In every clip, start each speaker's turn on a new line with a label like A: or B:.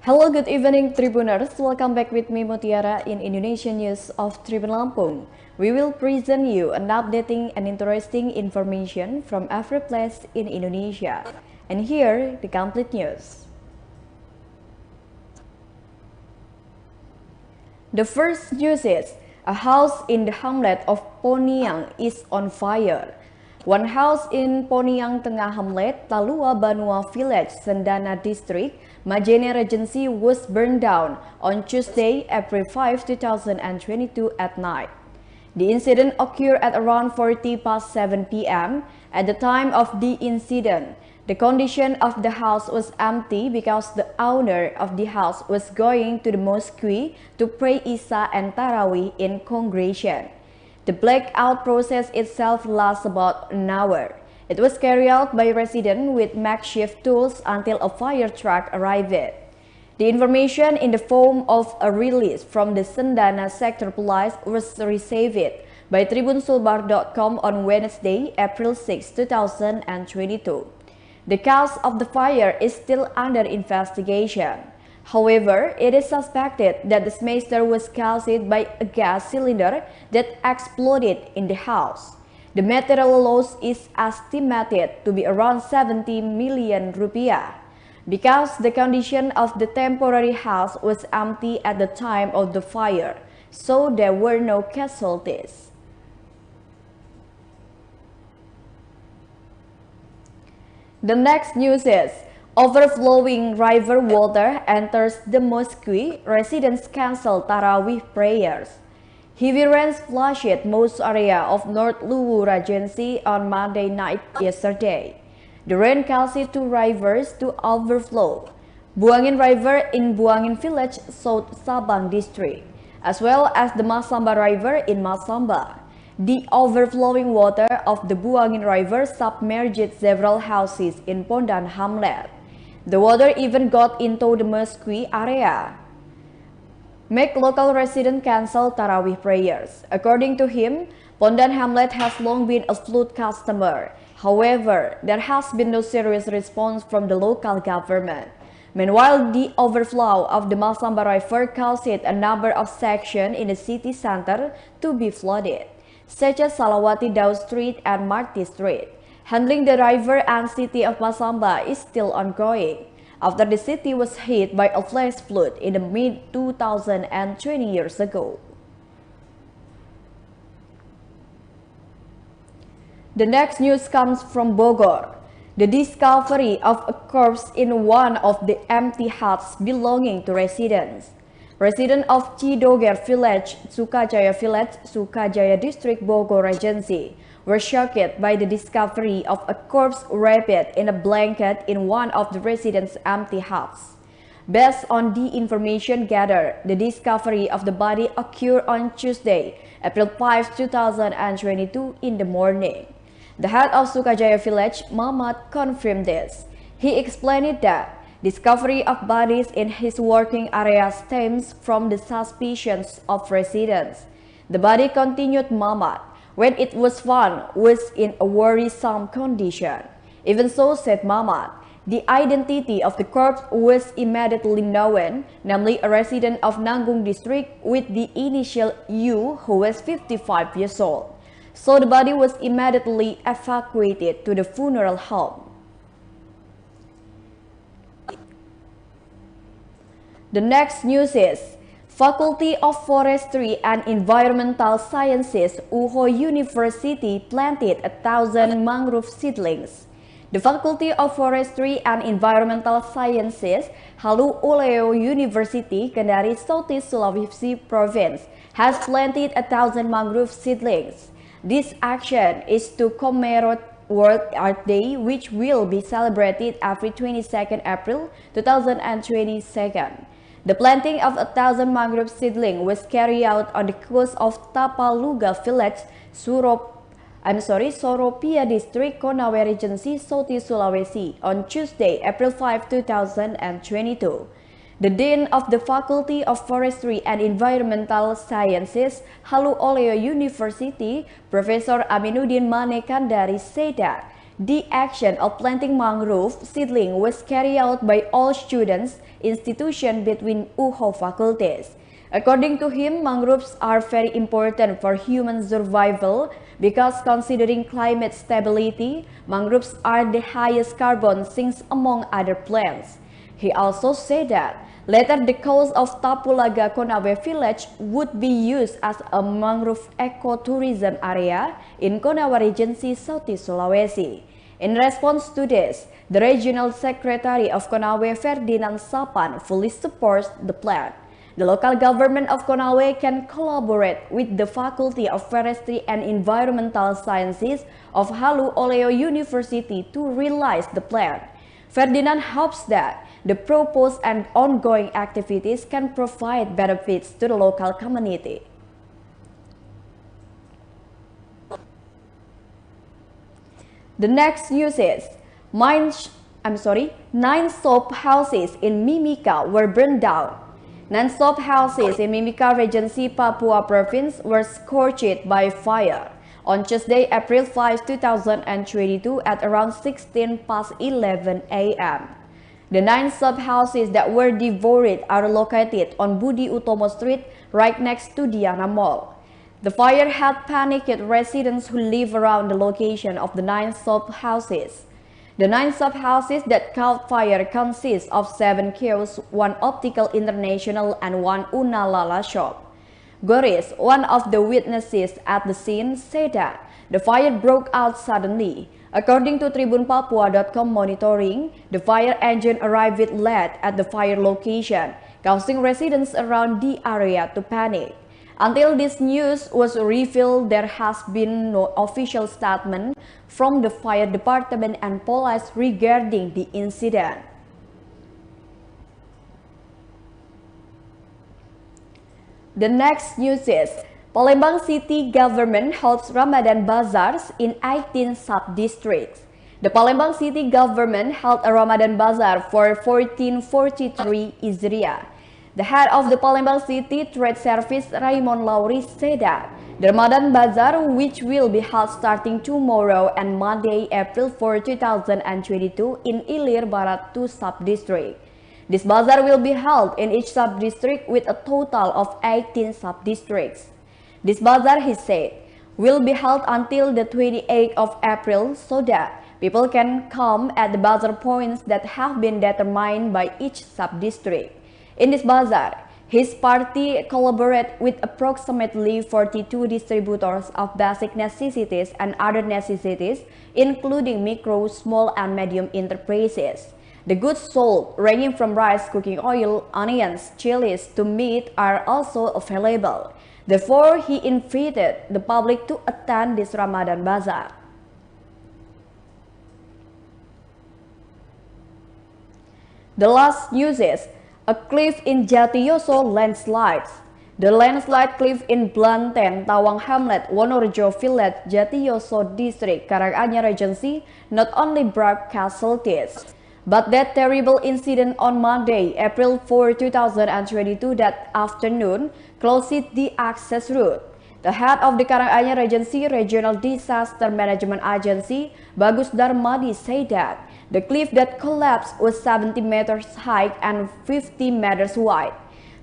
A: Hello, good evening, Tribuners. Welcome back with me, Mutiara, in Indonesian News of Tribun Lampung. We will present you an updating and interesting information from every place in Indonesia. And here, the complete news. The first news is, a house in the hamlet of Poniang is on fire. One house in Poniang Tengah Hamlet, Talua Banua Village, Sendana District, Majene Regency was burned down on Tuesday, April 5, 2022 at night. The incident occurred at around 7 p.m. At the time of the incident, the condition of the house was empty because the owner of the house was going to the mosque to pray Isha and Tarawih in congregation. The blackout process itself lasts about an hour. It was carried out by residents with makeshift tools until a fire truck arrived. The information in the form of a release from the Sendana Sector Police was received by tribunsulbar.com on Wednesday, April 6, 2022. The cause of the fire is still under investigation. However, it is suspected that the smelter was caused by a gas cylinder that exploded in the house. The material loss is estimated to be around 70 million rupiah. Because the condition of the temporary house was empty at the time of the fire, so there were no casualties. The next news is, overflowing river water enters the mosque, residents cancel Tarawih prayers. Heavy rains flushed most area of North Luwu Regency on Monday night yesterday. The rain caused two rivers to overflow, Buangin River in Buangin Village, South Sabang District, as well as the Masamba River in Masamba. The overflowing water of the Buangin River submerged several houses in Pondan Hamlet. The water even got into the mosque area. Make local residents cancel Tarawih prayers. According to him, Pondan Hamlet has long been a flood customer. However, there has been no serious response from the local government. Meanwhile, the overflow of the Masamba River caused a number of sections in the city center to be flooded, such as Salawati Dau Street and Marti Street. Handling the river and city of Masamba is still ongoing, after the city was hit by a flash flood in the mid-2020 years ago. The next news comes from Bogor. The discovery of a corpse in one of the empty huts belonging to residents. Residents of Cidoger Village, Sukajaya Village, Sukajaya District, Bogor Regency, were shocked by the discovery of a corpse wrapped in a blanket in one of the residents' empty huts. Based on the information gathered, the discovery of the body occurred on Tuesday, April 5, 2022 in the morning. The head of Sukajaya Village, Mamat, confirmed this. He explained that discovery of bodies in his working area stems from the suspicions of residents. The body, continued Mamat, when it was found, was in a worrisome condition. Even so, said Mamat, the identity of the corpse was immediately known, namely a resident of Nanggung District with the initial U, who was 55 years old. So the body was immediately evacuated to the funeral home. The next news is, Faculty of Forestry and Environmental Sciences, UHO University planted 1,000 mangrove seedlings. The Faculty of Forestry and Environmental Sciences, Halu Oleo University, Kendari, Southeast Sulawesi Province, has planted 1,000 mangrove seedlings. This action is to commemorate World Earth Day, which will be celebrated every 22nd April 2022. The planting of 1,000 mangrove seedlings was carried out on the coast of Tapaluga Village, Soropia District, Konawe Regency, Southeast Sulawesi, on Tuesday, April 5, 2022. The Dean of the Faculty of Forestry and Environmental Sciences, Halu Oleo University, Professor Aminuddin Mane Kandari, said that The action of planting mangrove seedling was carried out by all students institutions between UHO faculties. According to him, mangroves are very important for human survival because considering climate stability, mangroves are the highest carbon sinks among other plants. He also said that later the coast of Tapulaga Konawe village would be used as a mangrove ecotourism area in Konawe Regency, Southeast Sulawesi. In response to this, the Regional Secretary of Konawe, Ferdinand Sapan, fully supports the plan. The local government of Konawe can collaborate with the Faculty of Forestry and Environmental Sciences of Halu Oleo University to realize the plan. Ferdinand hopes that the proposed and ongoing activities can provide benefits to the local community. The next news is 9 soap houses in Mimika were burned down. 9 soap houses in Mimika Regency, Papua Province were scorched by fire on Tuesday, April 5, 2022 at around 11 a.m. The 9 soap houses that were devoured are located on Budi Utomo Street right next to Diana Mall. The fire had panicked residents who live around the location of the 9 soap houses. The 9 soap houses that caught fire consist of 7 kiosks, 1 Optical International and 1 Unalala shop. Goris, one of the witnesses at the scene, said that the fire broke out suddenly. According to TribunPapua.com monitoring, the fire engine arrived late at the fire location, causing residents around the area to panic. Until this news was revealed, there has been no official statement from the fire department and police regarding the incident. The next news is Palembang City government holds Ramadan bazaars in 18 sub-districts. The Palembang City government held a Ramadan bazaar for 1443 Hijriah. The head of the Palembang City Trade Service, Raymond Lauri, said that the Ramadan Bazaar, which will be held starting tomorrow and Monday, April 4, 2022 in Ilir Barat 2 sub-district. This bazaar will be held in each sub-district with a total of 18 sub-districts. This bazaar, he said, will be held until the 28th of April so that people can come at the bazaar points that have been determined by each sub-district. In this bazaar, his party collaborates with approximately 42 distributors of basic necessities and other necessities, including micro, small, and medium enterprises. The goods sold, ranging from rice, cooking oil, onions, chilies, to meat, are also available. Therefore, he invited the public to attend this Ramadan Bazaar. The last news is a cliff in Jatiyoso landslides. The landslide cliff in Blanten, Tawang Hamlet, Wonorejo Village, Jatiyoso District, Karanganyar Regency not only brought casualties, but that terrible incident on Monday, April 4, 2022 that afternoon closed the access route. The head of the Karanganyar Regency Regional Disaster Management Agency, Bagus Darmadi, said that the cliff that collapsed was 70 meters high and 50 meters wide.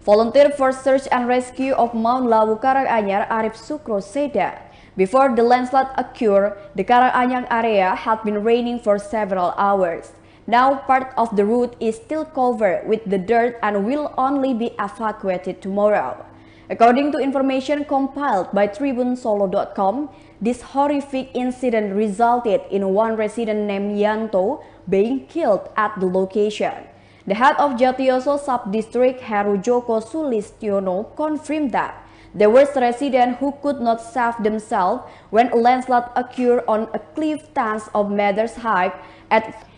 A: Volunteer for Search and Rescue of Mount Lawu Karanganyar, Arif Sukro, said that before the landslide occurred, the Karanganyar area had been raining for several hours. Now part of the route is still covered with the dirt and will only be evacuated tomorrow. According to information compiled by TribunSolo.com, this horrific incident resulted in one resident named Yanto being killed at the location. The head of Jatiyoso Sub-District, Heru Joko Sulistiono, confirmed that there were residents who could not save themselves when a landslide occurred on a cliff tens of meters high.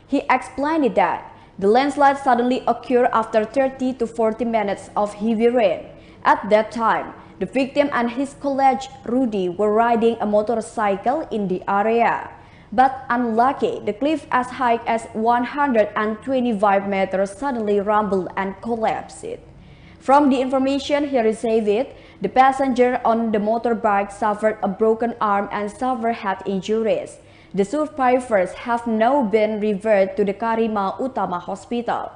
A: He explained that the landslide suddenly occurred after 30 to 40 minutes of heavy rain. At that time, the victim and his colleague Rudy were riding a motorcycle in the area. But unlucky, the cliff as high as 125 meters suddenly rumbled and collapsed. From the information he received, the passenger on the motorbike suffered a broken arm and several head injuries. The survivors have now been referred to the Karima Utama Hospital.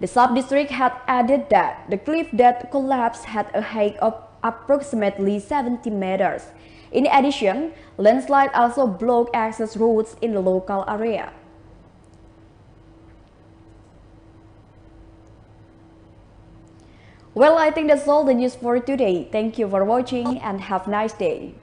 A: The sub-district had added that the cliff that collapsed had a height of approximately 70 meters. In addition, landslide also blocked access routes in the local area. Well, I think that's all the news for today. Thank you for watching and have a nice day.